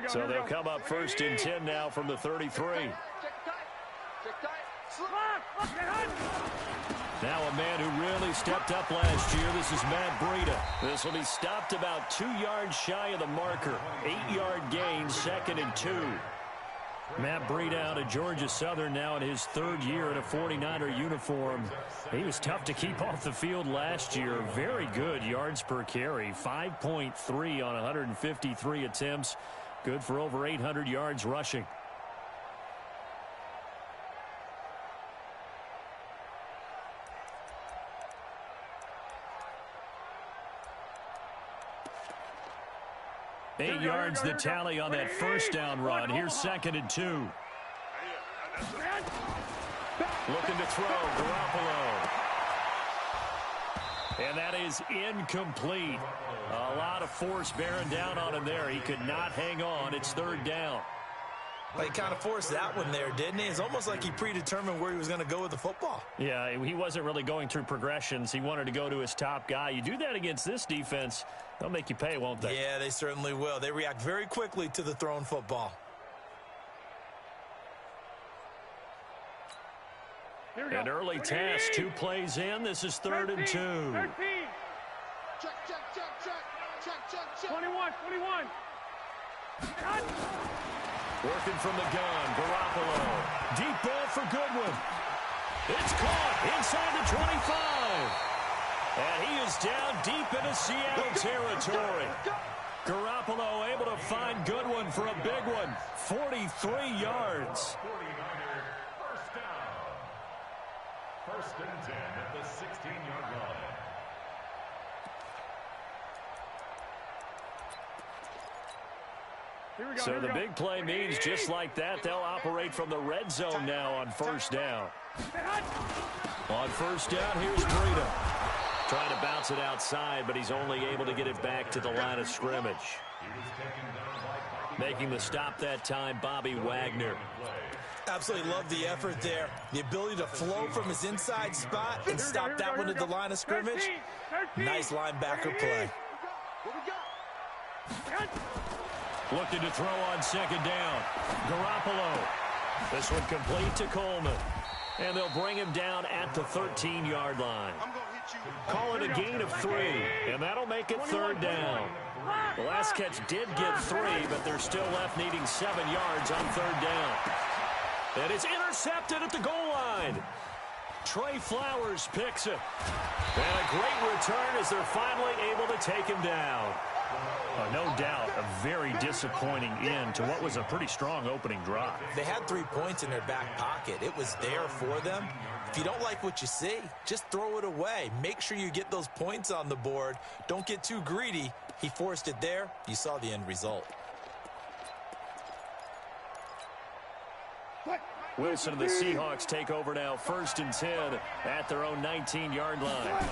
So they'll come up first and 10 now from the 33. Now a man who really stepped up last year. This is Matt Breida. This will be stopped about 2 yards shy of the marker. 8-yard gain, 2nd and 2. Matt Breida out of Georgia Southern now in his 3rd year in a 49er uniform. He was tough to keep off the field last year. Very good yards per carry. 5.3 on 153 attempts. Good for over 800 yards rushing. Eight yards the tally on that first down run. Here's 2nd and 2. Looking to throw, Garoppolo. And that is incomplete. A lot of force bearing down on him there. He could not hang on. It's 3rd down. Well, he kind of forced that one there, didn't he? It's almost like he predetermined where he was going to go with the football. Yeah, he wasn't really going through progressions. He wanted to go to his top guy. You do that against this defense, they'll make you pay, won't they? Yeah, they certainly will. They react very quickly to the thrown football. An early test, 2 plays in. This is 3rd and 2. 13. Check. 21. Working from the gun, Garoppolo. Deep ball for Goodwin. It's caught inside the 25. And he is down deep into Seattle territory. Garoppolo able to find Goodwin for a big one. 43 yards. 49er, first down. 1st and 10 at the 16-yard line. So the big play means just like that, they'll operate from the red zone now on 1st down. On 1st down, here's Breida. Trying to bounce it outside, but he's only able to get it back to the line of scrimmage. Making the stop that time, Bobby Wagner. Absolutely love the effort there. The ability to flow from his inside spot and stop that one at the line of scrimmage. Nice linebacker play. Looking to throw on 2nd down. Garoppolo. This one complete to Coleman. And they'll bring him down at the 13-yard line. Call it a gain of 3, and that'll make it 3rd down. The last catch did get 3, but they're still left needing 7 yards on 3rd down. And it's intercepted at the goal line. Trey Flowers picks it. And a great return as they're finally able to take him down. No doubt a very disappointing end to what was a pretty strong opening drive. They had 3 points in their back pocket. It was there for them. If you don't like what you see, just throw it away. Make sure you get those points on the board. Don't get too greedy. He forced it there. You saw the end result. Wilson and the Seahawks take over now, 1st and 10 at their own 19-yard line.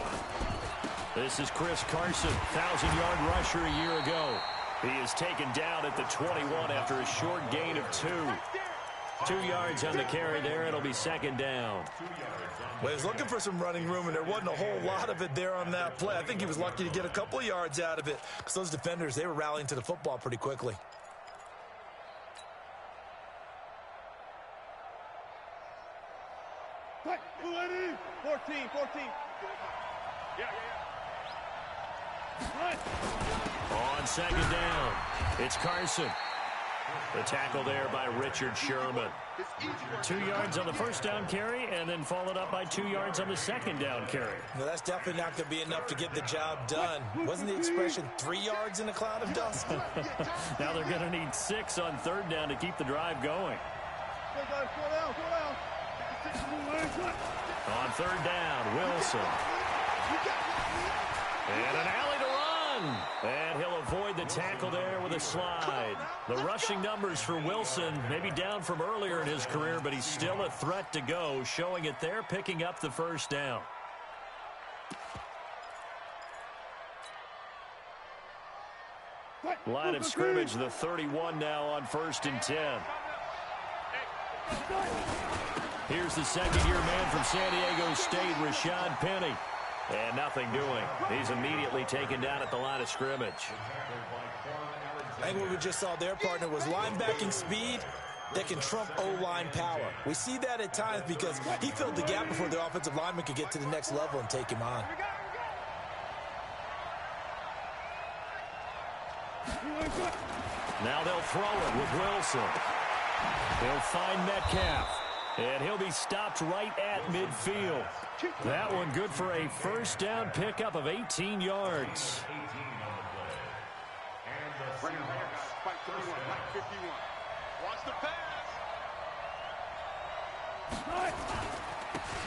This is Chris Carson, 1,000-yard rusher a year ago. He is taken down at the 21 after a short gain of 2. 2 yards on the carry there. It'll be 2nd down. Well, he was looking for some running room, and there wasn't a whole lot of it there on that play. I think he was lucky to get a couple of yards out of it because those defenders, they were rallying to the football pretty quickly. Cut. 14. Yeah. On 2nd down, it's Carson. The tackle there by Richard Sherman. 2 yards on the 1st down carry, and then followed up by 2 yards on the 2nd down carry. No, that's definitely not going to be enough to get the job done. Wasn't the expression 3 yards in a cloud of dust? Now they're going to need 6 on 3rd down to keep the drive going. On 3rd down, Wilson. And an alley to run. And he'll avoid the tackle there with a slide. The rushing numbers for Wilson, maybe down from earlier in his career, but he's still a threat to go, showing it there, picking up the 1st down. Line of scrimmage, the 31 now on 1st and 10. Here's the 2nd-year man from San Diego State, Rashad Penny. And nothing doing. He's immediately taken down at the line of scrimmage. I think what we just saw there, partner, was linebacking speed that can trump O-line power. We see that at times because he filled the gap before the offensive lineman could get to the next level and take him on. Now they'll throw it with Wilson. They'll find Metcalf. And he'll be stopped right at midfield. That one good for a first down pickup of 18 yards.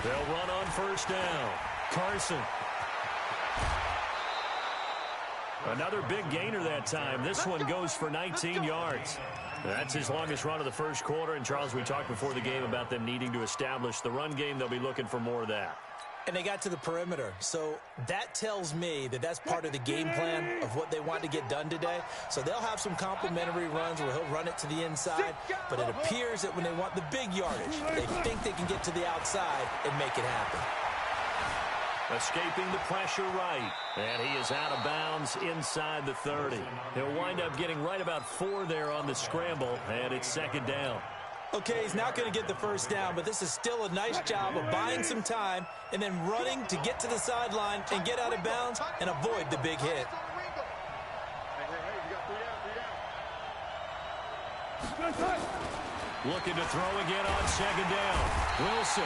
They'll run on first down. Carson. Another big gainer that time. This one goes for 19 yards. That's his longest run of the first quarter. And, Charles, we talked before the game about them needing to establish the run game. They'll be looking for more of that. And they got to the perimeter. So that tells me that that's part of the game plan of what they want to get done today. So they'll have some complimentary runs where he'll run it to the inside. But it appears that when they want the big yardage, they think they can get to the outside and make it happen. Escaping the pressure right. And he is out of bounds inside the 30. He'll wind up getting right about 4 there on the scramble, and it's second down. Okay, he's not going to get the first down, but this is still a nice job of buying some time and then running to get to the sideline and get out of bounds and avoid the big hit. Looking to throw again on second down. Wilson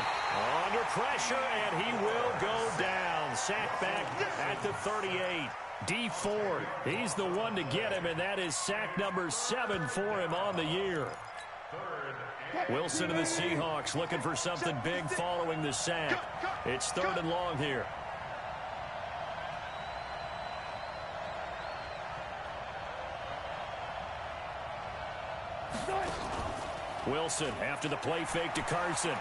under pressure, and he will go down. Sacked back at the 38. D Ford, he's the one to get him, and that is sack number 7 for him on the year. Wilson and the Seahawks looking for something big following the sack. It's 3rd and long here. Wilson after the play fake to Carson.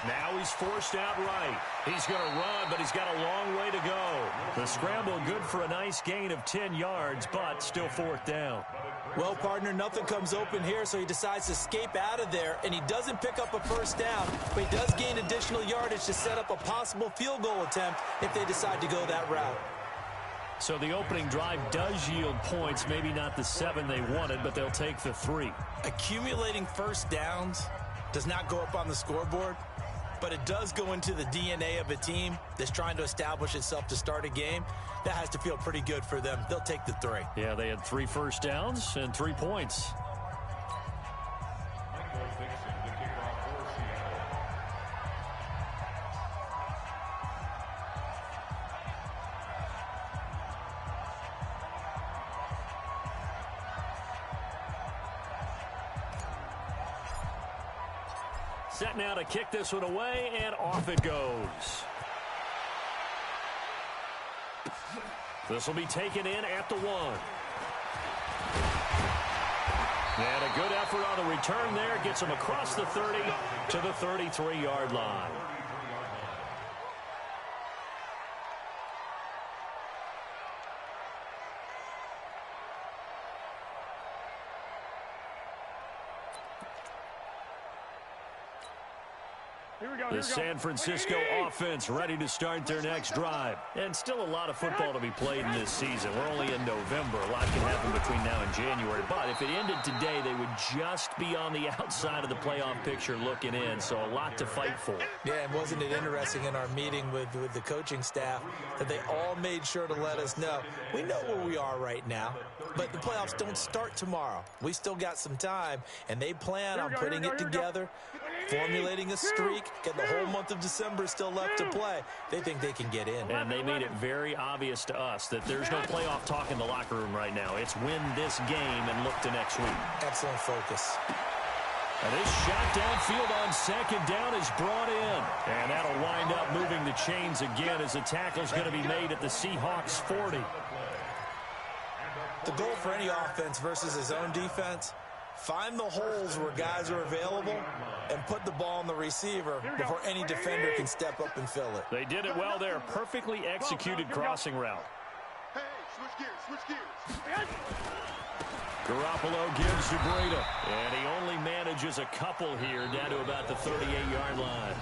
Now he's forced out right. He's going to run, but he's got a long way to go. The scramble good for a nice gain of 10 yards, but still 4th down. Well, partner, nothing comes open here, so he decides to escape out of there, and he doesn't pick up a first down, but he does gain additional yardage to set up a possible field goal attempt if they decide to go that route. So the opening drive does yield points, maybe not the 7 they wanted, but they'll take the 3. Accumulating first downs does not go up on the scoreboard, but it does go into the DNA of a team that's trying to establish itself to start a game. That has to feel pretty good for them. They'll take the 3. Yeah, they had 3 first downs and 3 points. Set now to kick this one away, and off it goes. This will be taken in at the 1. And a good effort on the return there. Gets him across the 30 to the 33-yard line. The San Francisco offense ready to start their next drive. And still a lot of football to be played in this season. We're only in November. A lot can happen between now and January. But if it ended today, they would just be on the outside of the playoff picture looking in. So a lot to fight for. Yeah, and wasn't it interesting in our meeting with the coaching staff that they all made sure to let us know, we know where we are right now, but the playoffs don't start tomorrow. We still got some time, and they plan on putting it together, formulating a streak, getting the whole month of December still left to play. They think they can get in. And they made it very obvious to us that there's no playoff talk in the locker room right now. It's win this game and look to next week. Excellent focus. And this shot downfield on second down is brought in. And that'll wind up moving the chains again as the tackle's going to be made at the Seahawks 40. The goal for any offense versus his own defense, find the holes where guys are available and put the ball on the receiver before any defender can step up and fill it. They did it well there. Perfectly executed crossing route. Hey, switch gears. Garoppolo gives to Breida. And he only manages a couple here down to about the 38-yard line.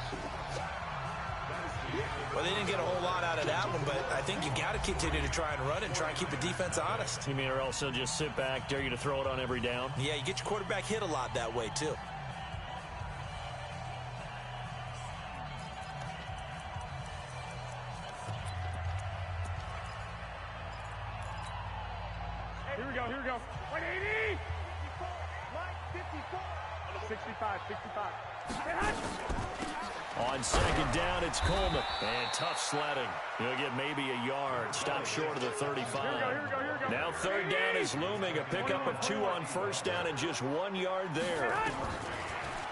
Well, they didn't get a whole lot out of that one, but I think you got to continue to try and run it and try and keep the defense honest. You mean or else they'll just sit back, dare you to throw it on every down? Yeah, you get your quarterback hit a lot that way, too. Here we go. 180! 65. On second down, it's Coleman. And tough sledding. He'll get maybe a yard. Stop short of the 35. Here we go. Now third down is looming. A pickup of 2 on first down and just 1 yard there.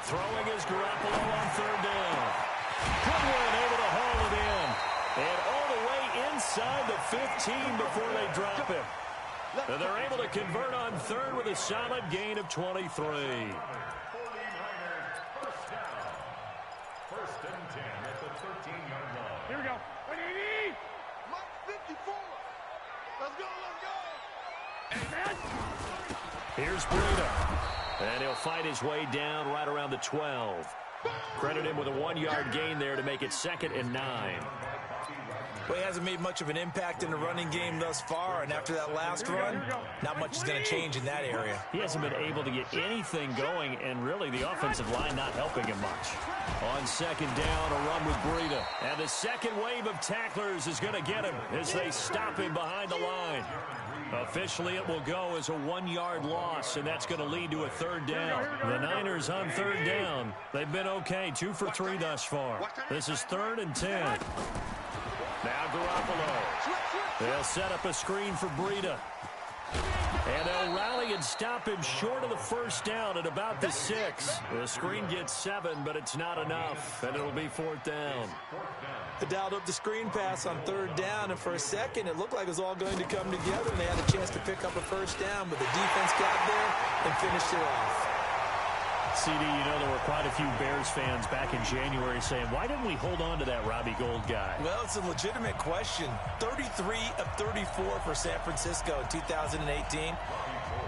Throwing is Garoppolo on third down. Goodwin able to haul it in. And all the way inside the 15 before they drop him. And they're able to convert on third with a solid gain of 23. 49ers first down. First and 10 at the 13-yard line. Here we go. 180! Mike 54. Let's go. Here's Breida. And he'll fight his way down right around the 12. Credit him with a 1 yard gain there to make it 2nd and 9. Well, he hasn't made much of an impact in the running game thus far, and after that last run, not much is going to change in that area. He hasn't been able to get anything going, and really the offensive line not helping him much. On second down, a run with Breida. And the second wave of tacklers is going to get him as they stop him behind the line. Officially, it will go as a 1 yard loss, and that's going to lead to a third down. The Niners on third down. They've been okay, 2 for 3 thus far. This is 3rd and 10. Now Garoppolo. They'll set up a screen for Breida. And they'll rally and stop him short of the first down at about the 6. The screen gets 7, but it's not enough, and it'll be 4th down. They dialed up the screen pass on third down, and for a second it looked like it was all going to come together, and they had a chance to pick up a first down, but the defense got there and finished it off. CD, you know there were quite a few Bears fans back in January saying, why didn't we hold on to that Robbie Gould guy? Well, it's a legitimate question. 33 of 34 for San Francisco in 2018.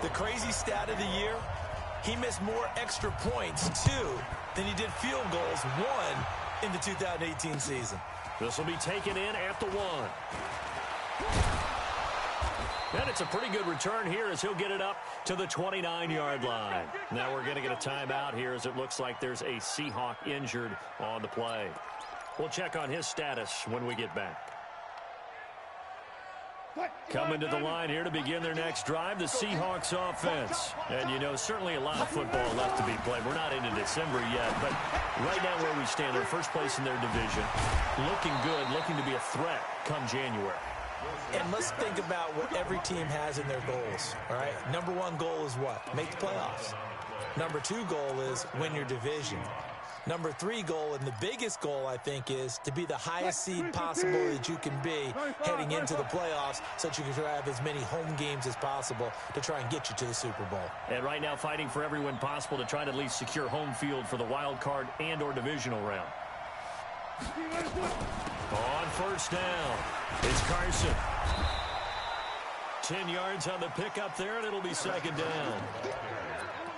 The crazy stat of the year, he missed more extra points, 2, than he did field goals, 1, in the 2018 season. This will be taken in at the 1. And it's a pretty good return here as he'll get it up to the 29-yard line. Now we're going to get a timeout here as it looks like there's a Seahawk injured on the play. We'll check on his status when we get back. Coming to the line here to begin their next drive, the Seahawks offense. And, you know, certainly a lot of football left to be played. We're not into December yet, but right now where we stand, they're first place in their division. Looking good, looking to be a threat come January. And let's think about what every team has in their goals, all right? Number 1 goal is what? Make the playoffs. Number 2 goal is win your division. Number 3 goal, and the biggest goal, I think, is to be the highest seed possible that you can be heading into the playoffs so that you can have as many home games as possible to try and get you to the Super Bowl. And right now fighting for every win possible to try to at least secure home field for the wild card and or divisional round. On first down, it's Carson. 10 yards on the pickup there, and it'll be 2nd down.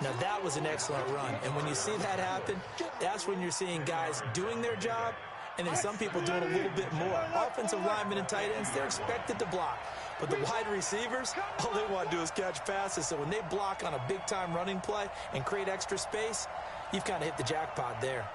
Now, that was an excellent run. And when you see that happen, that's when you're seeing guys doing their job and then some people doing a little bit more. Offensive linemen and tight ends, they're expected to block. But the wide receivers, all they want to do is catch passes. So when they block on a big-time running play and create extra space, you've kind of hit the jackpot there.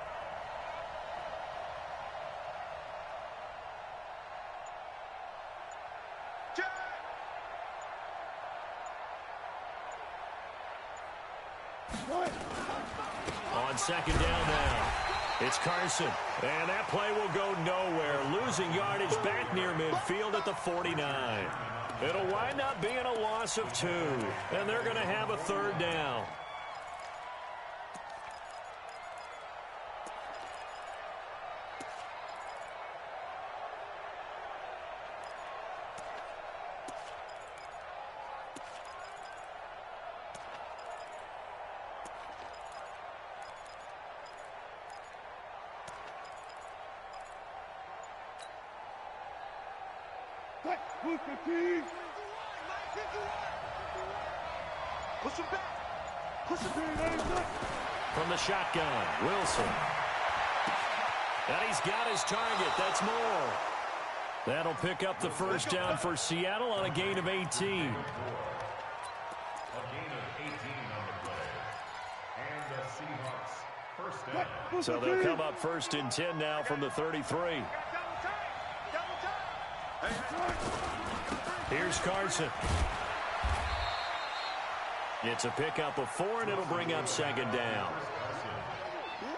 On second down now, it's Carson. And that play will go nowhere. Losing yardage back near midfield at the 49. It'll wind up being a loss of 2. And they're going to have a 3rd down. Push him back. From the shotgun, Wilson. And he's got his target. That's more. That'll pick up the first down for Seattle on a gain of 18. A gain of 18 on the play. And the Seahawks first down. So they'll come up first and 10 now from the 33. Here's Carson. It's a pickup of 4, and it'll bring up second down.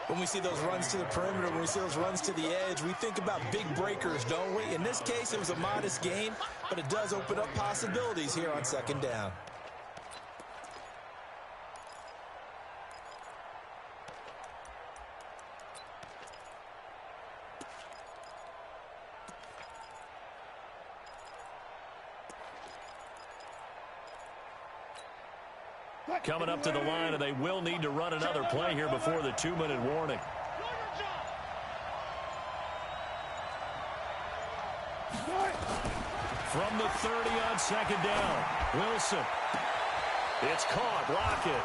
When we see those runs to the perimeter, when we see those runs to the edge, we think about big breakers, don't we? In this case, it was a modest gain, but it does open up possibilities here on second down. Coming up to the line, and they will need to run another play here before the 2-minute warning. From the 30 on second down, Wilson. It's caught, Lockett.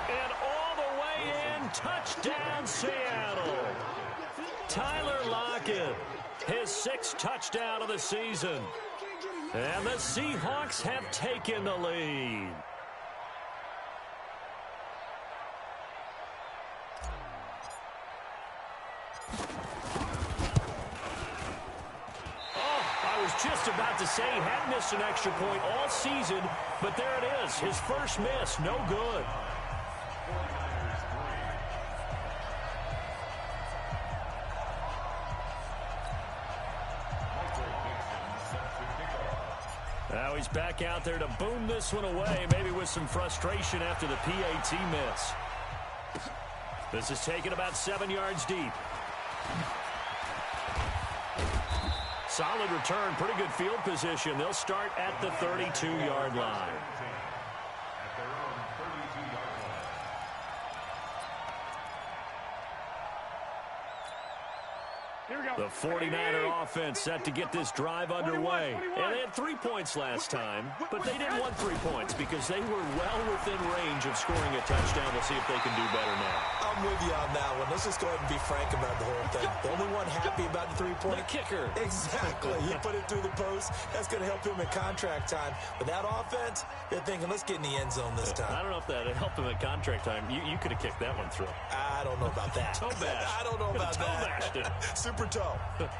And all the way in, touchdown Seattle. Tyler Lockett, his 6th touchdown of the season. And the Seahawks have taken the lead. Just about to say he had missed an extra point all season, but there it is. His first miss, no good. Now he's back out there to boom this one away, maybe with some frustration after the PAT miss. This is taken about 7 yards deep. Solid return, pretty good field position. They'll start at the 32-yard line. At their own 32-yard line. Here we go. The 49er offense set to get this drive underway. And they had 3 points last time, but they didn't want 3 points because they were well within range of scoring a touchdown. We'll see if they can do better now. I'm with you on that one. Let's just go ahead and be frank about the whole thing. The only one happy about the 3-point kicker. Exactly. He put it through the post. That's going to help him in contract time. But that offense, they're thinking, let's get in the end zone this time. I don't know if that helped him at contract time. You could have kicked that one through. I don't know about that. Toe bash. I don't know about that. Super toe.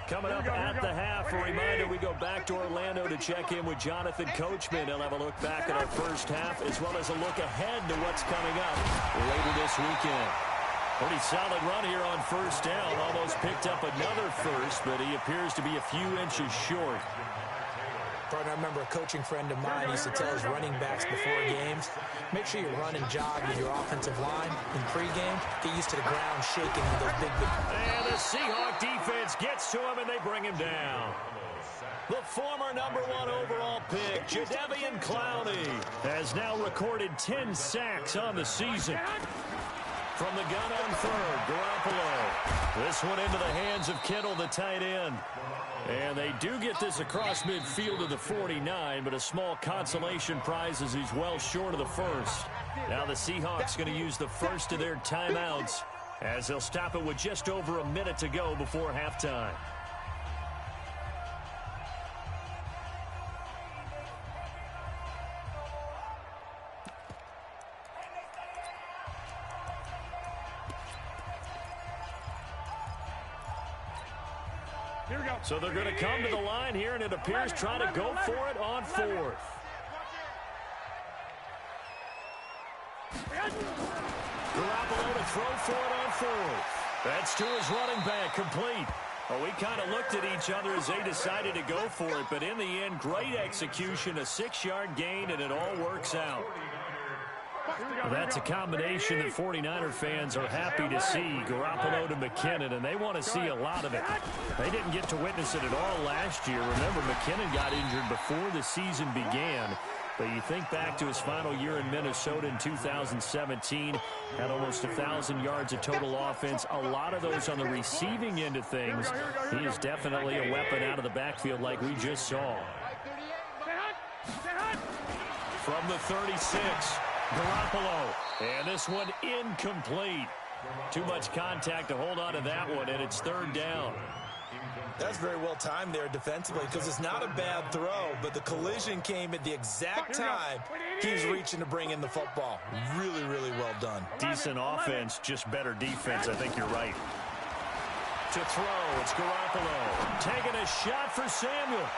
Coming up at the half, a reminder, we go back to Orlando to check in with Jonathan Coachman. He'll have a look back at our first half as well as a look ahead to what's coming up later this weekend. Pretty solid run here on first down. Almost picked up another first, but he appears to be a few inches short. Partner, I remember a coaching friend of mine used to tell his running backs before games, make sure you run and jog with your offensive line in pregame. Get used to the ground shaking with those big. And the Seahawk defense gets to him, and they bring him down. The former #1 overall pick, Jadeveon Clowney, has now recorded 10 sacks on the season. From the gun on third, Garoppolo. This one into the hands of Kittle, the tight end. And they do get this across midfield to the 49, but a small consolation prize as he's well short of the first. Now the Seahawks going to use the first of their timeouts as they'll stop it with just over a minute to go before halftime. Here we go. So they're going to come to the line here, and it appears trying to go for it on fourth. Garoppolo to throw for it on fourth. That's to his running back, complete. Well, we kind of looked at each other as they decided to go for it, but in the end, great execution, a 6-yard gain, and it all works out. That's a combination that 49er fans are happy to see. Garoppolo to McKinnon, and they want to see a lot of it. They didn't get to witness it at all last year. Remember, McKinnon got injured before the season began. But you think back to his final year in Minnesota in 2017, had almost 1,000 yards of total offense. A lot of those on the receiving end of things. He is definitely a weapon out of the backfield like we just saw. From the 36, Garoppolo. And this one incomplete. Too much contact to hold on to that one, and it's third down. That's very well timed there defensively because it's not a bad throw, but the collision came at the exact time he was reaching to bring in the football. Really, really well done. Decent offense, just better defense. I think you're right. To throw, it's Garoppolo. Taking a shot for Samuel.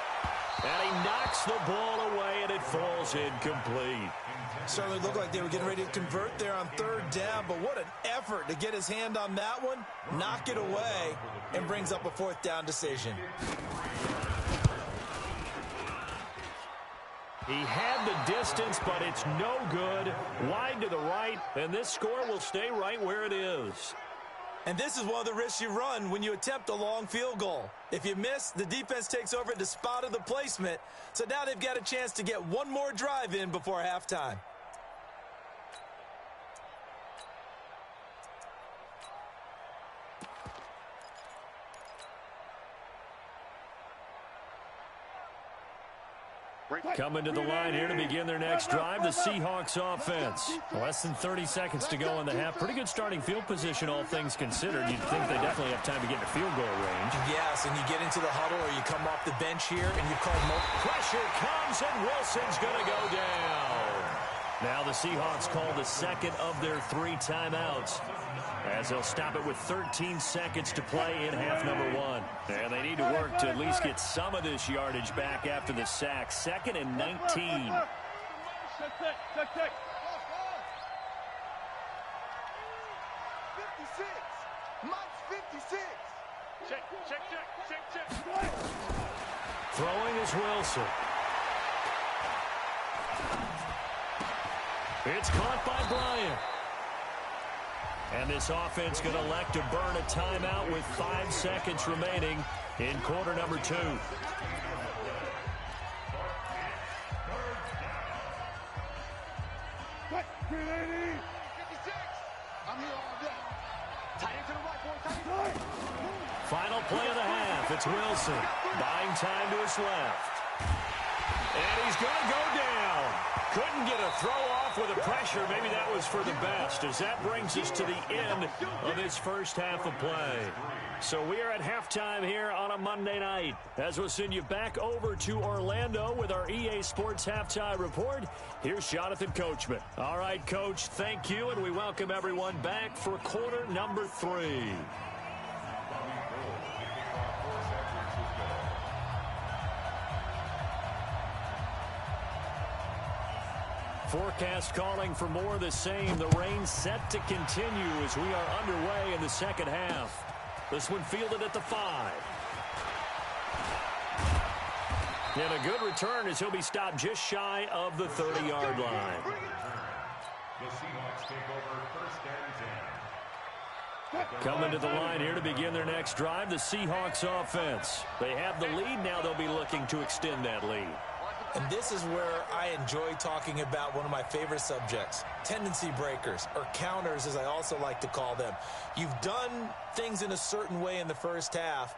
And he knocks the ball away, and it falls incomplete. Certainly looked like they were getting ready to convert there on third down, but what an effort to get his hand on that one, knock it away, and brings up a fourth down decision. He had the distance, but it's no good. Wide to the right, and this score will stay right where it is. And this is one of the risks you run when you attempt a long field goal. If you miss, the defense takes over at the spot of the placement. So now they've got a chance to get one more drive in before halftime. Coming to the line here to begin their next drive, the Seahawks offense. Less than 30 seconds to go in the half. Pretty good starting field position, all things considered. You'd think they definitely have time to get into field goal range. Yes, and you get into the huddle or you come off the bench here and you call pressure comes and Wilson's going to go down. Now the Seahawks call the second of their 3 timeouts, as they'll stop it with 13 seconds to play in half number 1. And they need to work to at least get some of this yardage back after the sack. 2nd and 19. 56. Mike's 56. Check. Throwing is Wilson. It's caught by Bryant. And this offense going to elect to burn a timeout with 5 seconds remaining in quarter number 2. Final play of the half. It's Wilson. Buying time to his left. And he's going to go down. Couldn't get a throw off with the pressure. Maybe that was for the best, as that brings us to the end of this first half of play. So we are at halftime here on a Monday night, as we'll send you back over to Orlando with our EA Sports Halftime Report. Here's Jonathan Coachman. All right, Coach, thank you, and we welcome everyone back for quarter number 3. Forecast calling for more of the same. The rain set to continue as we are underway in the second half. This one fielded at the 5. And a good return as he'll be stopped just shy of the 30-yard line. The Seahawks take over 1st and 10. Coming to the line here to begin their next drive, the Seahawks offense. They have the lead. Now they'll be looking to extend that lead. And this is where I enjoy talking about one of my favorite subjects, tendency breakers, or counters as I also like to call them. You've done things in a certain way in the first half,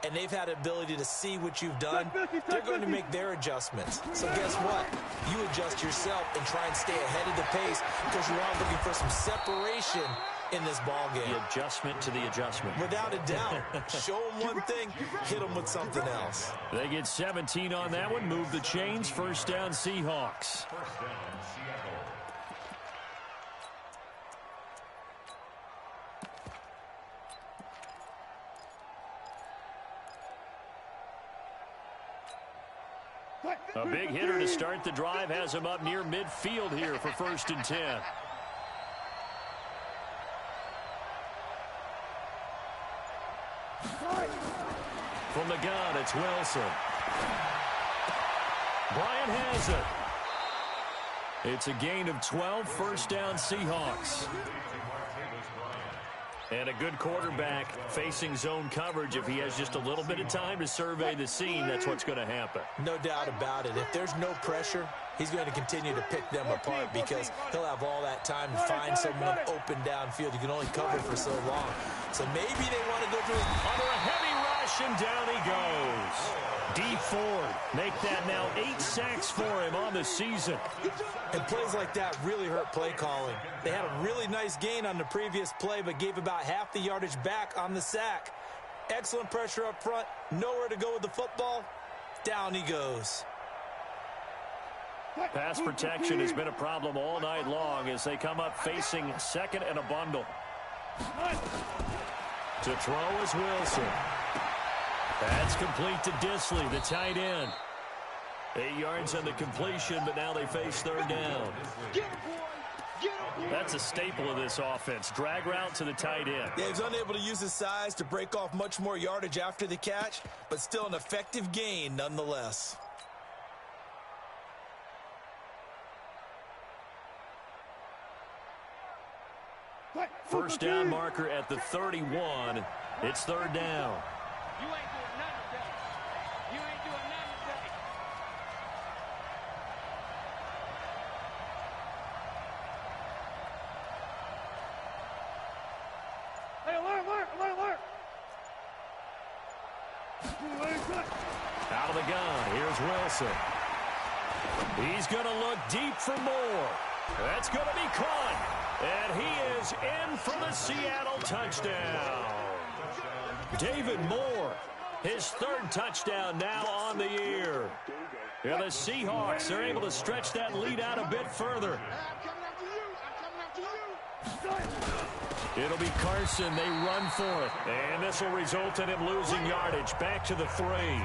and they've had ability to see what you've done. They're going to make their adjustments. So guess what? You adjust yourself and try and stay ahead of the pace because you are looking for some separation in this ball game. The adjustment to the adjustment. Without a doubt. Show them one thing, hit them with something else. They get 17 on that one. Move the chains. 1st down, Seahawks. 1st down, Seattle. A big hitter to start the drive has him up near midfield here for 1st and 10. From the gun, it's Wilson. Bryant has it. It's a gain of 12, 1st down Seahawks. And a good quarterback facing zone coverage. If he has just a little bit of time to survey the scene, that's what's going to happen. No doubt about it. If there's no pressure, he's going to continue to pick them apart because he'll have all that time to find someone open downfield. You can only cover for so long. So maybe they want to go through it. Under a heavy rush, and down he goes. Ford make that now 8 sacks for him on the season. And plays like that really hurt play calling. They had a really nice gain on the previous play, but gave about half the yardage back on the sack. Excellent pressure up front. Nowhere to go with the football. Down he goes. Pass protection has been a problem all night long as they come up facing second and a bundle. To throw is Wilson. That's complete to Disley, the tight end. 8 yards on the completion, but now they face third down. That's a staple of this offense. Drag route to the tight end. Yeah, he's unable to use his size to break off much more yardage after the catch, but still an effective gain nonetheless. First down marker at the 31. It's third down. You ain't doing nothing today. You ain't doing nothing today. Hey, alert. Out of the gun, here's Wilson. He's going to look deep for more. That's going to be caught. And he is in for the Seattle touchdown. David Moore, his third touchdown now on the year. Yeah, the Seahawks are able to stretch that lead out a bit further. It'll be Carson. They run for it. And this will result in him losing yardage. Back to the 3.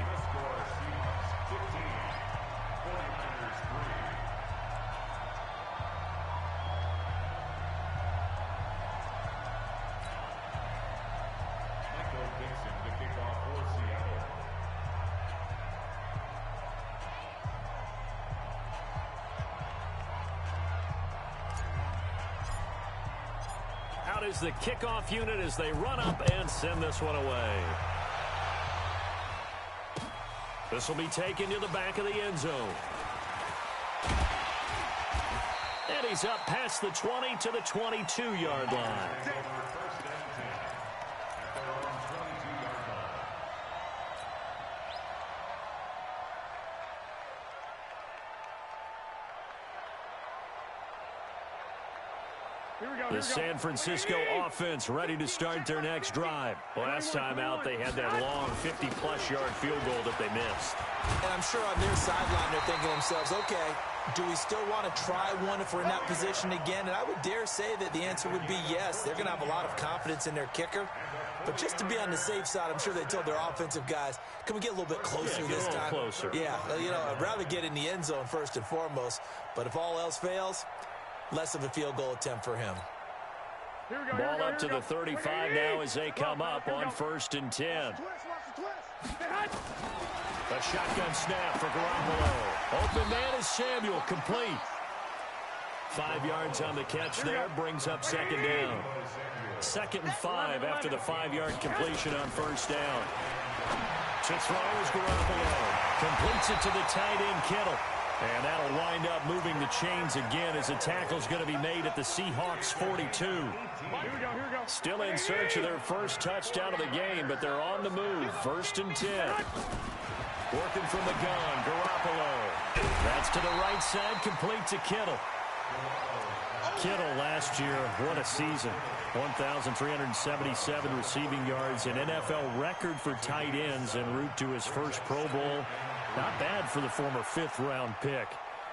Out is the kickoff unit as they run up and send this one away. This will be taken to the back of the end zone. And he's up past the 20 to the 22-yard line. The San Francisco offense ready to start their next drive. Last time out, they had that long 50-plus yard field goal that they missed. And I'm sure on their sideline they're thinking to themselves, okay, do we still want to try one if we're in that position again? And I would dare say that the answer would be yes. They're going to have a lot of confidence in their kicker. But just to be on the safe side, I'm sure they told their offensive guys, can we get a little bit closer this time? Closer. Yeah, you know, I'd rather get in the end zone first and foremost. But if all else fails, less of a field goal attempt for him. Ball up to the 35 now as they come up on 1st and 10. A shotgun snap for Garoppolo. Open man is Samuel, complete. 5 yards on the catch there, brings up second down. 2nd and 5 after the 5-yard completion on 1st down. To throw is Garoppolo. Completes it to the tight end, Kittle. And that'll wind up moving the chains again as the tackle's going to be made at the Seahawks 42. Still in search of their first touchdown of the game, but they're on the move. 1st and 10. Working from the gun, Garoppolo. That's to the right side, complete to Kittle. Kittle last year, what a season. 1,377 receiving yards, an NFL record for tight ends en route to his first Pro Bowl. Not bad for the former 5th-round pick.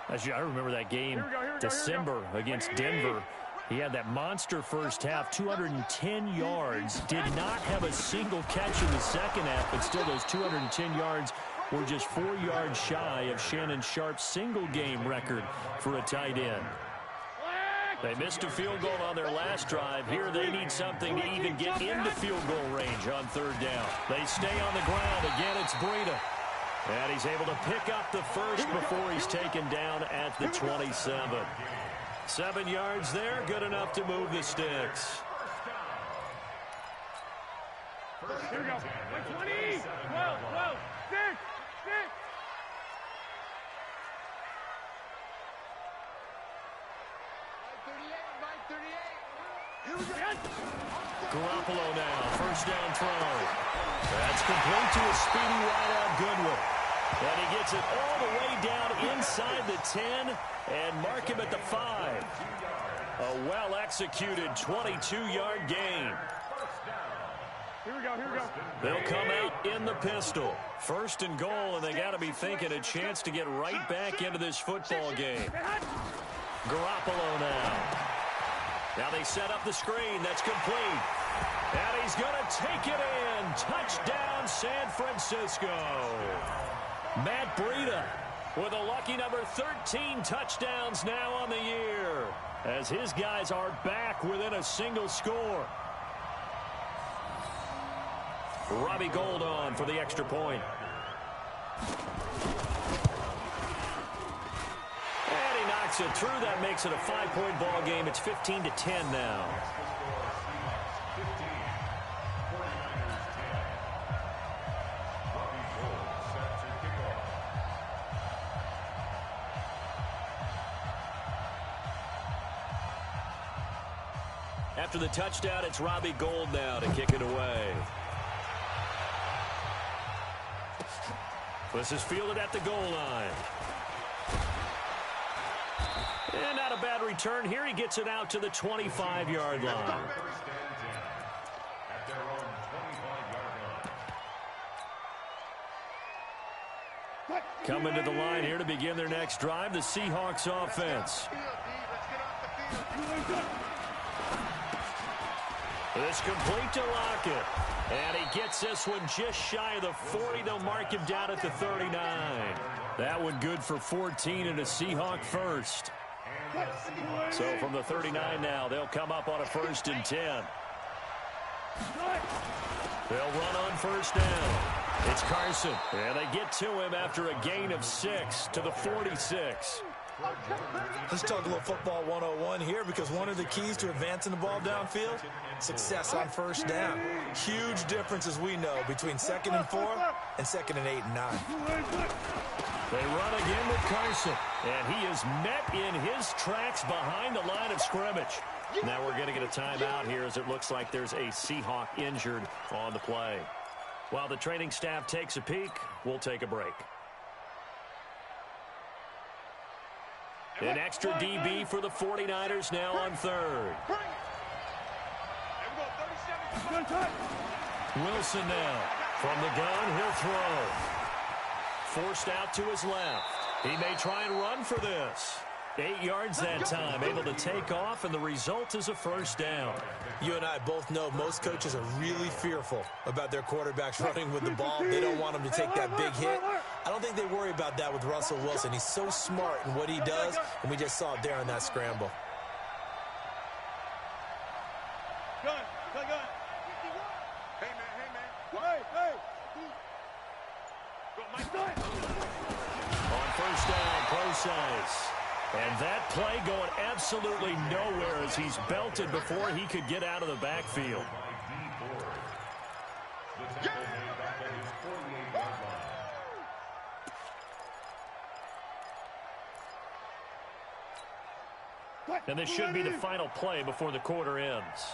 I remember that game, December against Denver. He had that monster first half, 210 yards. Did not have a single catch in the second half, but still those 210 yards were just 4 yards shy of Shannon Sharp's single-game record for a tight end. They missed a field goal on their last drive. Here they need something to even get into field goal range on 3rd down. They stay on the ground. Again, it's Breida. And he's able to pick up the first before he's taken down at the 27. 7 yards there, good enough to move the sticks. Here we go. 20. 12. 6. Garoppolo now, 1st down throw. That's complete to a speedy wideout Goodwin. And he gets it all the way down inside the 10 and mark him at the 5. A well-executed 22-yard gain. Here we go, here we go. They'll come out in the pistol. First and goal, and they got to be thinking a chance to get right back into this football game. Garoppolo now. Now they set up the screen. That's complete. And he's going to take it in. Touchdown, San Francisco. Matt Breida with a lucky number 13 touchdowns now on the year, as his guys are back within a single score. Robbie Gould on for the extra point. And he knocks it through. That makes it a 5-point ball game. It's 15-10 now. After the touchdown, it's Robbie Gould now to kick it away. This is fielded at the goal line. And not a bad return here. He gets it out to the 25-yard line. Coming to the line here to begin their next drive, the Seahawks offense. This complete to Lockett. And he gets this one just shy of the 40. They'll mark him down at the 39. That one good for 14 and a Seahawk first. So from the 39 now, they'll come up on a 1st and 10. They'll run on first down. It's Carson. And they get to him after a gain of 6 to the 46. Let's talk a little football 101 here, because one of the keys to advancing the ball downfield, success on first down. Huge difference, as we know, between 2nd and 4 and 2nd and 8 and 9. They run again with Carson, and he is met in his tracks behind the line of scrimmage. Now we're going to get a timeout here, as it looks like there's a Seahawk injured on the play. While the training staff takes a peek, we'll take a break. An extra DB for the 49ers now on 3rd. Wilson now. From the gun, he'll throw. Forced out to his left. He may try and run for this. 8 yards that time, able to take off, and the result is a first down. You and I both know most coaches are really fearful about their quarterbacks running with the ball. They don't want them to take that big hit. I don't think they worry about that with Russell Wilson. He's so smart in what he does, and we just saw it there on that scramble. Gun. Hey, man. Hey. On first down, Procise. And that play going absolutely nowhere as he's belted before he could get out of the backfield. And this should be the final play before the quarter ends.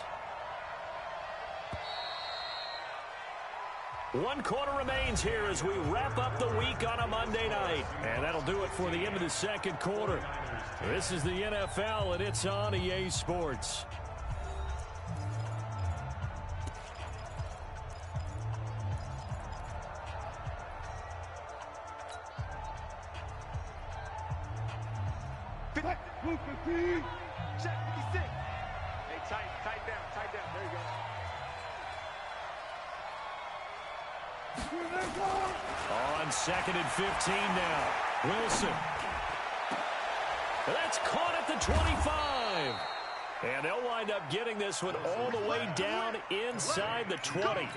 1 quarter remains here as we wrap up the week on a Monday night. And that'll do it for the end of the 2nd quarter. This is the NFL, and it's on EA Sports. Check 56. Hey, tight down. There you go. On 2nd and 15 now. Wilson. That's caught at the 25. And they'll wind up getting this one all the way down inside the 20.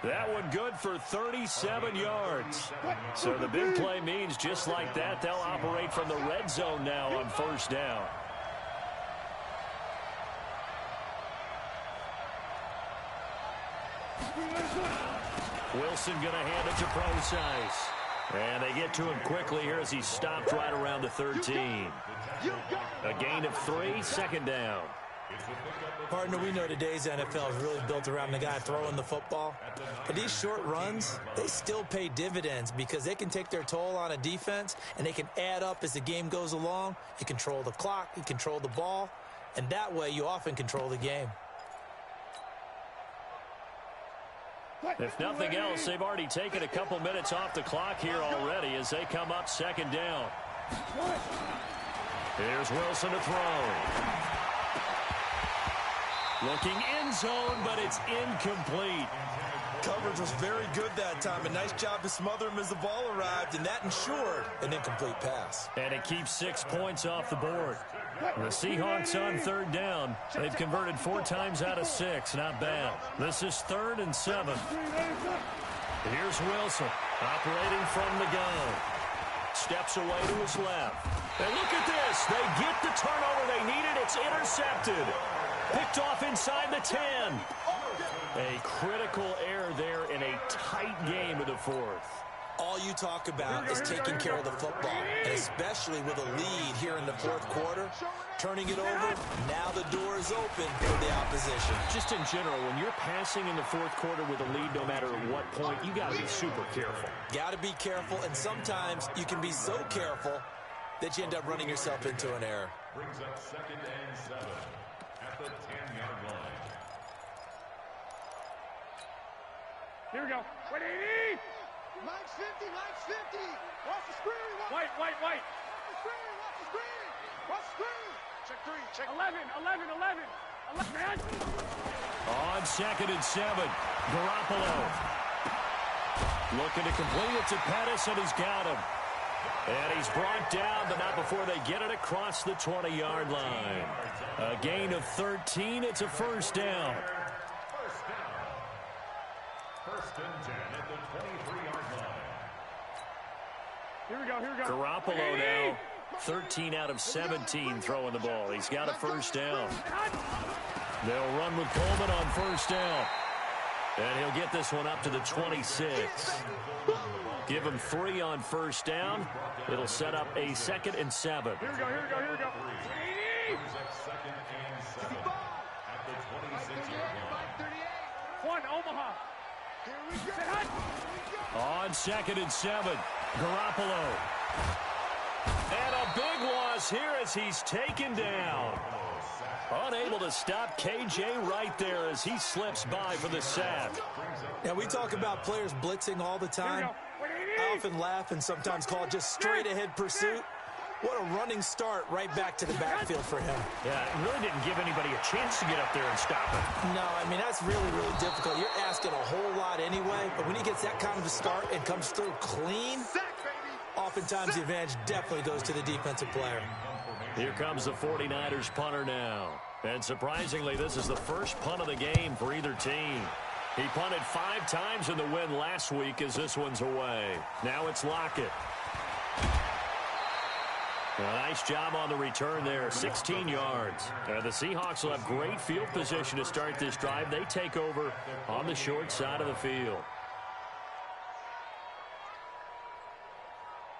That one good for 37 yards. So the big play means just like that, they'll operate from the red zone now on first down. Wilson going to hand it to Procise. And they get to him quickly here as he stopped right around the 13. A gain of 3, 2nd down. Partner, we know today's NFL is really built around the guy throwing the football. But these short runs, they still pay dividends because they can take their toll on a defense and they can add up as the game goes along. You control the clock, you control the ball, and that way you often control the game. If nothing else, they've already taken a couple minutes off the clock here already as they come up second down. Here's Wilson to throw. Looking end zone, but it's incomplete. Coverage was very good that time. A nice job to smother him as the ball arrived, and that ensured an incomplete pass. And it keeps 6 points off the board. The Seahawks on third down. They've converted 4 times out of 6. Not bad. This is 3rd and 7. Here's Wilson operating from the gun. Steps away to his left. And look at this. They get the turnover they needed. It's intercepted. Picked off inside the 10. A critical error there in a tight game of the 4th. All you talk about is taking care of the football, and especially with a lead here in the 4th quarter. Turning it over, now the door is open for the opposition. Just in general, when you're passing in the 4th quarter with a lead, no matter at what point, you got to be super careful. Got to be careful, and sometimes you can be so careful that you end up running yourself into an error. Brings up 2nd and 7 at the 10-yard line. Here we go. 180. Mike's 50, Mike's 50. Watch the screen. White. Watch the screen, watch the screen. Watch the screen. Check 3, check 11. Man. On 2nd and 7, Garoppolo. Looking to complete it to Pettis, and he's got him. And he's brought down, but not before they get it across the 20-yard line. A gain of 13. It's a first down. First and 10 at the 23-yard line. Here we go. Garoppolo now, 13 out of 17 throwing the ball. He's got a first down. They'll run with Coleman on first down. And he'll get this one up to the 26. Give him 3 on first down. It'll set up a 2nd and 7. Here we go. 2nd and 7 at the 26-yard line. One, Omaha. Here we go. On 2nd and 7, Garoppolo. And a big loss here as he's taken down. Unable to stop KJ right there as he slips by for the sack. Now, we talk about players blitzing all the time. I often laugh and sometimes call it just straight-ahead pursuit. What a running start right back to the backfield for him. Yeah, it really didn't give anybody a chance to get up there and stop it. No, I mean, that's really, really difficult. You're asking a whole lot anyway, but when he gets that kind of a start and comes through clean, oftentimes the advantage definitely goes to the defensive player. Here comes the 49ers punter now. And surprisingly, this is the first punt of the game for either team. He punted 5 times in the win last week as this one's away. Now it's Lockett. A nice job on the return there, 16 yards. And the Seahawks will have great field position to start this drive. They take over on the short side of the field.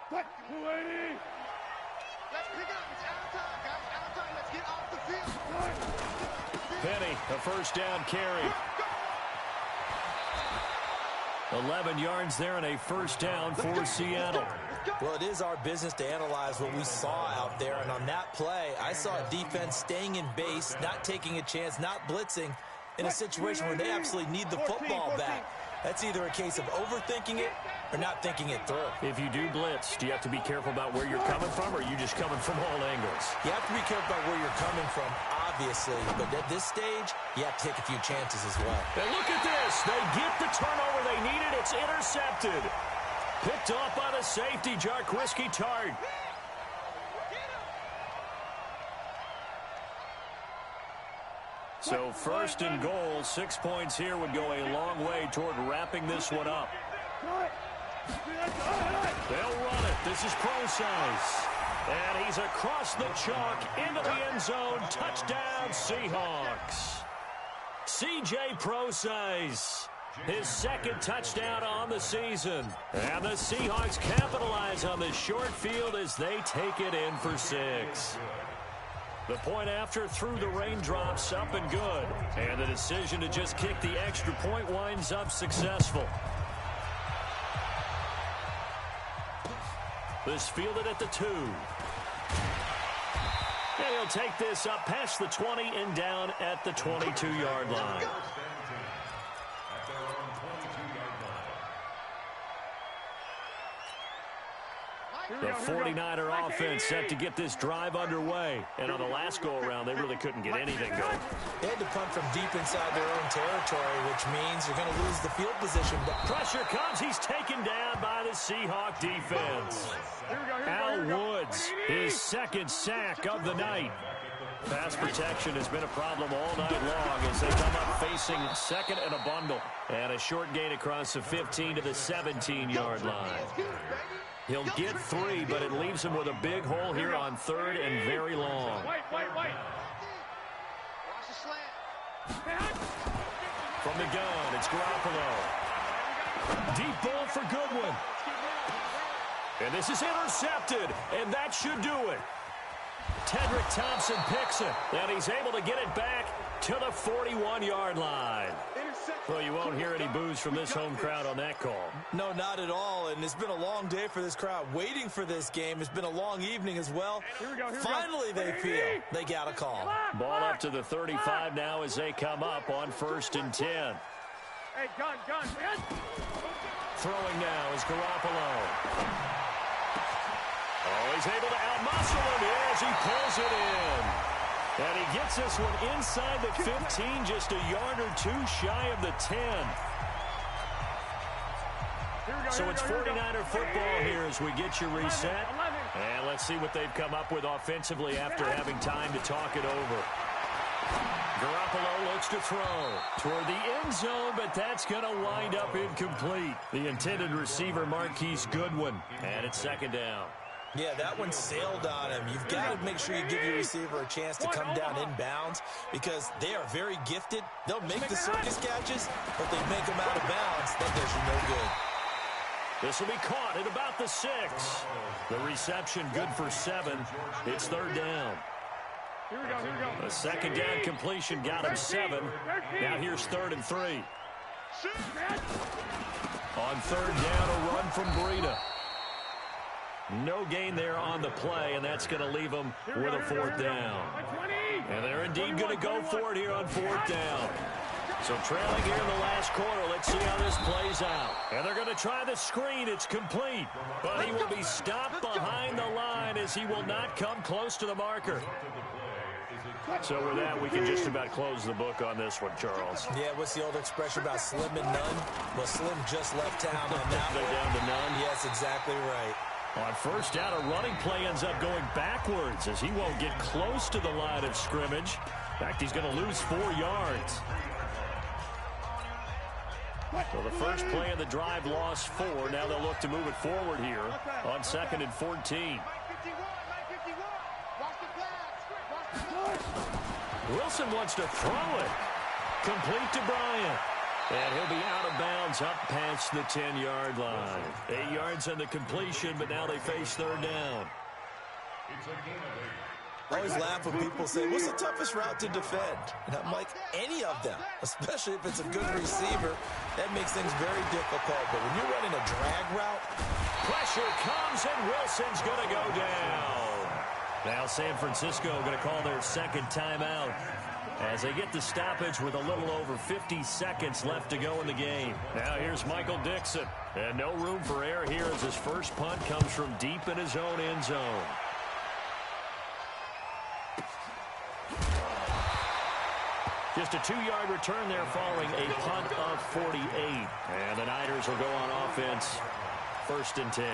What? 280. Let's pick it up. It's out of time, guys. Out of time. Let's get off the field. Penny, a first down carry. 11 yards there and a first down for Seattle. Well, it is our business to analyze what we saw out there, and on that play, I saw a defense staying in base, not taking a chance, not blitzing, in a situation where they absolutely need the football back. That's either a case of overthinking it or not thinking it through. If you do blitz, do you have to be careful about where you're coming from, or are you just coming from all angles? You have to be careful about where you're coming from, obviously, but at this stage, you have to take a few chances as well. And look at this. They get the turnover they needed. It's intercepted. Picked off by the safety, Jarquiski Tart. So first and goal, 6 points here would go a long way toward wrapping this one up. They'll run it. This is Procise. And he's across the chalk into the end zone. Touchdown, Seahawks. C.J. Procise. His 2nd touchdown on the season. And the Seahawks capitalize on the short field as they take it in for 6. The point after through the raindrops, up and good. And the decision to just kick the extra point winds up successful. This fielded at the 2. And he'll take this up past the 20 and down at the 22-yard line. The 49er offense set to get this drive underway. And on the last go-around, they really couldn't get anything going. They had to punt from deep inside their own territory, which means they're going to lose the field position. Pressure comes. He's taken down by the Seahawk defense. Al Woods, his second sack of the night. Pass protection has been a problem all night long as they come up facing second and a bundle. And a short gain across the 15 to the 17-yard line. He'll get 3, but it leaves him with a big hole here on 3rd and very long. From the gun, it's Garoppolo. Deep ball for Goodwin. And this is intercepted, and that should do it. Tedrick Thompson picks it, and he's able to get it back to the 41-yard line. Well, you won't hear any boos from this home crowd on that call. No, not at all, and it's been a long day for this crowd. Waiting for this game. It's been a long evening as well. Finally, they feel they got a call. Ball up to the 35 now as they come up on 1st and 10. Hey, gun. Throwing now is Garoppolo. Oh, he's able to outmuscle him as he pulls it in. And he gets this one inside the 15, just a yard or 2 shy of the 10. So it's 49er football here as we get you reset. And let's see what they've come up with offensively after having time to talk it over. Garoppolo looks to throw toward the end zone, but that's going to wind up incomplete. The intended receiver, Marquise Goodwin, and it's 2nd down. Yeah, that one sailed on him. You've got to make sure you give your receiver a chance to come down inbounds because they are very gifted. They'll make the circus catches, but they make them out of bounds. That does you no good. This will be caught at about the 6. The reception good for 7. It's 3rd down. Here we go. A 2nd down completion got him 7. Now here's 3rd and 3. On 3rd down, a run from Breida. No gain there on the play, and that's going to leave them with a 4th down. And they're indeed going to go for it here on 4th down. So trailing here in the last quarter, let's see how this plays out. And they're going to try the screen. It's complete. But he will be stopped behind the line as he will not come close to the marker. So with that, we can just about close the book on this one, Charles. Yeah, what's the old expression about slim and none? Well, Slim just left town on that They're one. down to none. Yes, exactly right. On 1st down, a running play ends up going backwards as he won't get close to the line of scrimmage. In fact, he's going to lose 4 yards. So the first play of the drive lost 4. Now they'll look to move it forward here on 2nd and 14. Wilson wants to throw it. Complete to Bryant. And he'll be out of bounds up past the 10-yard line. 8 yards on the completion, but now they face 3rd down. I always laugh when people say, what's the toughest route to defend? And I'm like, any of them, especially if it's a good receiver. That makes things very difficult. But when you're running a drag route, pressure comes, and Wilson's going to go down. Now San Francisco going to call their 2nd timeout as they get the stoppage with a little over 50 seconds left to go in the game. Now here's Michael Dixon. And no room for error here as his first punt comes from deep in his own end zone. Just a 2-yard return there following a punt of 48. And the Niners will go on offense. 1st and 10.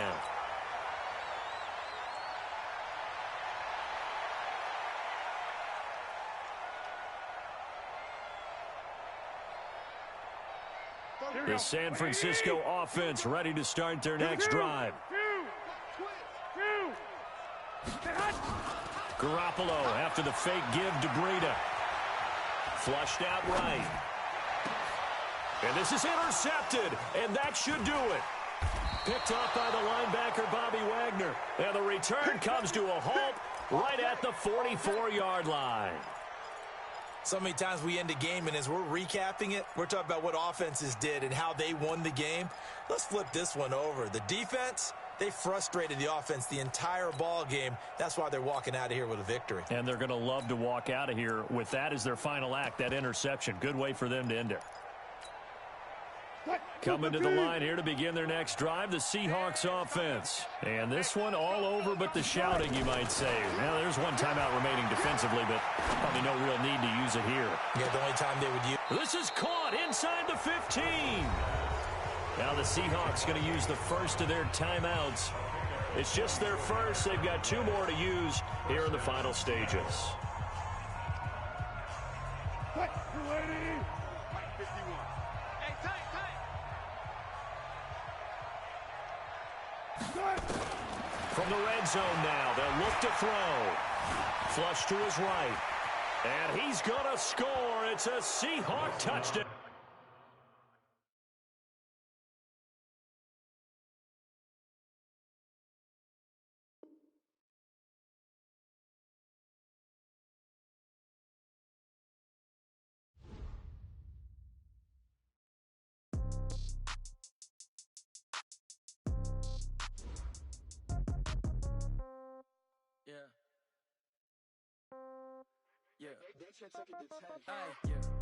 The San Francisco offense ready to start their next drive. Garoppolo after the fake give to Breida. Flushed out right. And this is intercepted, and that should do it. Picked off by the linebacker, Bobby Wagner. And the return comes to a halt right at the 44-yard line. So many times we end a game, and as we're recapping it, we're talking about what offenses did and how they won the game. Let's flip this one over. The defense, they frustrated the offense the entire ball game. That's why they're walking out of here with a victory. And they're going to love to walk out of here with that as their final act, that interception. Good way for them to end it. Coming to the line here to begin their next drive, the Seahawks offense. And this one all over but the shouting, you might say. Now, there's one timeout remaining defensively, but probably no real need to use it here. Yeah, the only time they would use. This is caught inside the 15. Now the Seahawks going to use the first of their timeouts. It's just their first. They've got 2 more to use here in the final stages. From the red zone now, they'll look to throw. Flush to his right. And he's going to score. It's a Seahawk touchdown.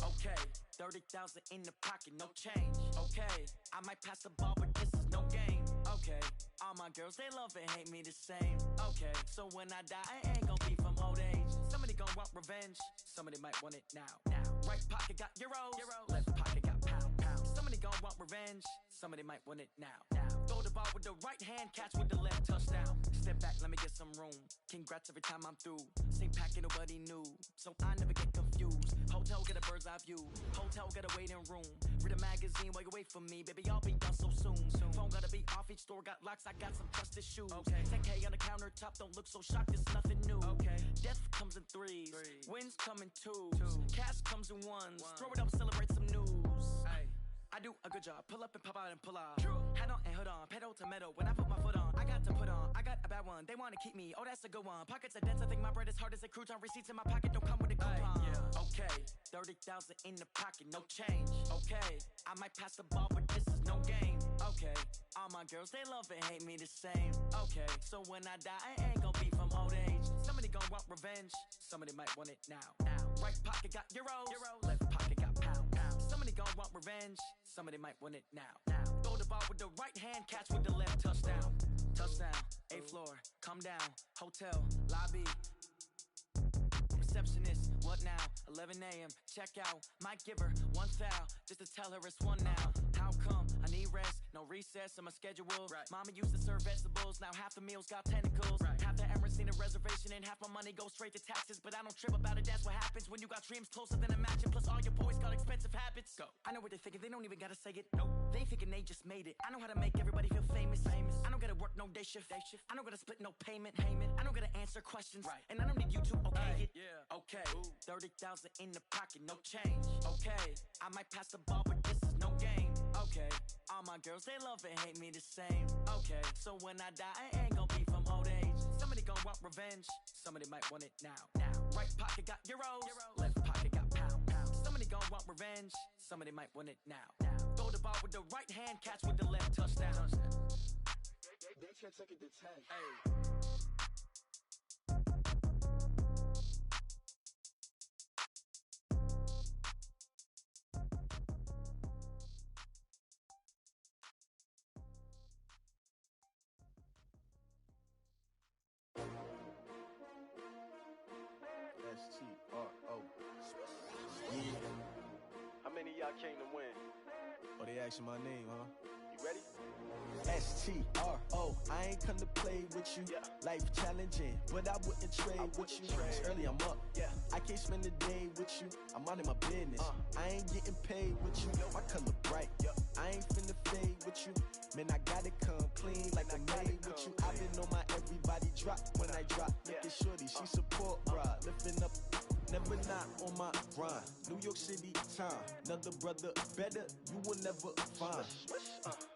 Okay, 30,000 in the pocket, no change. Okay, I might pass the ball, but this is no game. Okay, all my girls, they love and hate me the same. Okay, so when I die, I ain't gonna be from old age. Somebody gonna want revenge, somebody might want it now. Right pocket got euros, left pocket got pound. Somebody gonna want revenge, somebody might want it now. Throw the ball with the right hand, catch with the left, touchdown. Step back, let me get some room. Congrats every time I'm through. Same packet, nobody knew, so I never get confused. Hotel, get a bird's eye view. Hotel, get a waiting room. Read a magazine while you wait for me. Baby, I'll be done so soon. Phone gotta be off, each store got locks. I got some trusted shoes. 10K on the countertop, don't look so shocked, it's nothing new. Death comes in threes. Wins come in twos. Cash comes in ones. Throw it up, celebrate some news. I do a good job. Pull up and pop out and pull out. Head on and hood on. Pedal to metal. When I put my foot on, I got to put on. I got a bad one. They want to keep me. Oh, that's a good one. Pockets are dense. I think my bread is hard as a crouton. Receipts in my pocket don't come with a coupon. Okay, 30,000 in the pocket, no change. Okay, I might pass the ball, but this is no game. Okay, all my girls, they love and hate me the same. Okay, so when I die, I ain't gonna be from old age. Somebody gonna want revenge. Somebody might want it now. Right pocket got euros. Left pocket got pound. Somebody gonna want revenge. Somebody might want it now. Throw the ball with the right hand, catch with the left, touchdown. Touchdown, 8th floor, come down, hotel, lobby. Receptionist, what now? 11 a.m., check out. Might give her one foul, just to tell her it's one now. How come? I need rest, no recess in my schedule. Mama used to serve vegetables, now half the meals got tentacles. Half the Emirates need a reservation and half my money goes straight to taxes. But I don't trip about it, that's what happens when you got dreams closer than a mansion. Plus all your boys got expensive habits. Go. I know what they're thinking, they don't even gotta say it. Nope. They thinking they just made it. I know how to make everybody feel famous. I don't gotta work no day shift. I don't gotta split no payment. I don't gotta answer questions. And I don't need you to okay it. Okay, 30,000 in the pocket, no change. Okay, I might pass the ball, but this is no game. Okay, all my girls, they love and hate me the same. Okay, so when I die, I ain't gonna be from old age. Somebody gonna want revenge, somebody might want it now. Right pocket got euros, left pocket got pound. Somebody gonna want revenge, somebody might want it now. Throw the ball with the right hand, catch with the left, touchdown. They can't take it to 10. Hitstickhoe. Yeah. How many of y'all came to win? Oh, they asking my name, huh? You ready? Hitstickhoe. I ain't come to play with you. Life challenging, but I wouldn't trade with you. It's early, I'm up. I can't spend the day with you. I'm out of my business. I ain't getting paid with you. My color bright. I ain't finna fade with you. Man, I gotta come clean like I'm made with you. I've been on my everybody drop when I drop. Look at shorty, she support ride. Lifting up, never not on my grind. New York City time. Another brother better, you will never find.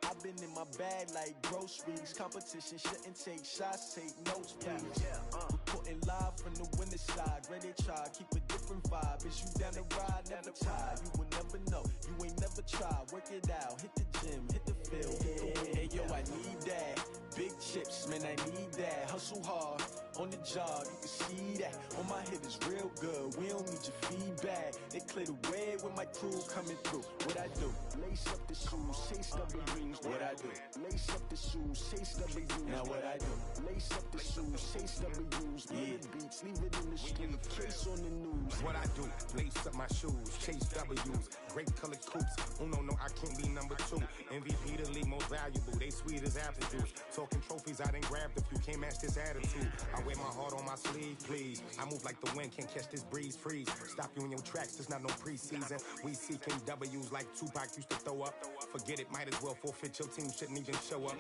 I've been in my bag like groceries. Competition shouldn't take shots, take notes, please. Report reporting live from the winter side. Ready to try, keep a different vibe. Is you down the ride, never try. You will never know, you ain't never tried. Work it out, hit the gym, hit the field, hit the wind. Hey yo, I need that. Big chips, man, I need that. Hustle hard, on the job, you can see that. On my head is real good, we don't need your feedback. They clear the way with my crew coming through. What I do? Lace up the shoes, chase W's. What I do? Lace up the shoes, chase W's. Now what I do? Lace up the shoes, chase W's. Yeah, beats, leave it in the street, case on the news. What I do? Lace up my shoes, chase W's. Great colored coops. Uno, no, I can't be number 2. MVP the league most valuable. They sweet as apple juice. Talking trophies, I didn't grab the few. Can't match this attitude. I wear my heart on my sleeve, please. I move like the wind, can't catch this breeze, freeze. Stop you in your tracks, there's not no preseason. We seeking W's like Tupac used to throw up. Forget it, might as well forfeit. Your team shouldn't even show up.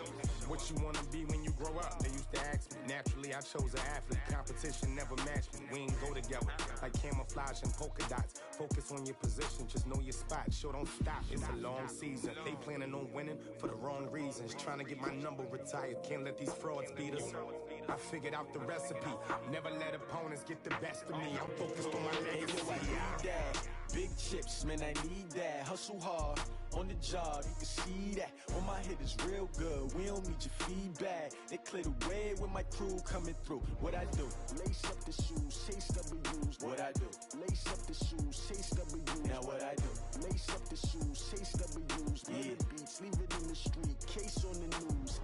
What you wanna be when you grow up? They used to ask me. Naturally, I chose an athlete. Competition never matched me. We ain't go together like camouflage and polka dots. Focus on your position, just know your spot. Sure, don't stop. It's a long season. They planning on winning for the wrong reasons. Trying to get my number retired. Can't let these frauds beat us. I figured out the recipe. Never let opponents get the best of me. I'm focused on my legacy. I need that. Big chips, man, I need that. Hustle hard, on the job, you can see that. On my head is real good, we don't need your feedback. They clear the way with my crew coming through. What I do? Lace up the shoes, chase W's. What I do? Lace up the shoes, chase W's. Now what I do? Lace up the shoes, chase W's. Yeah, beats, leave it in the street, case on the news.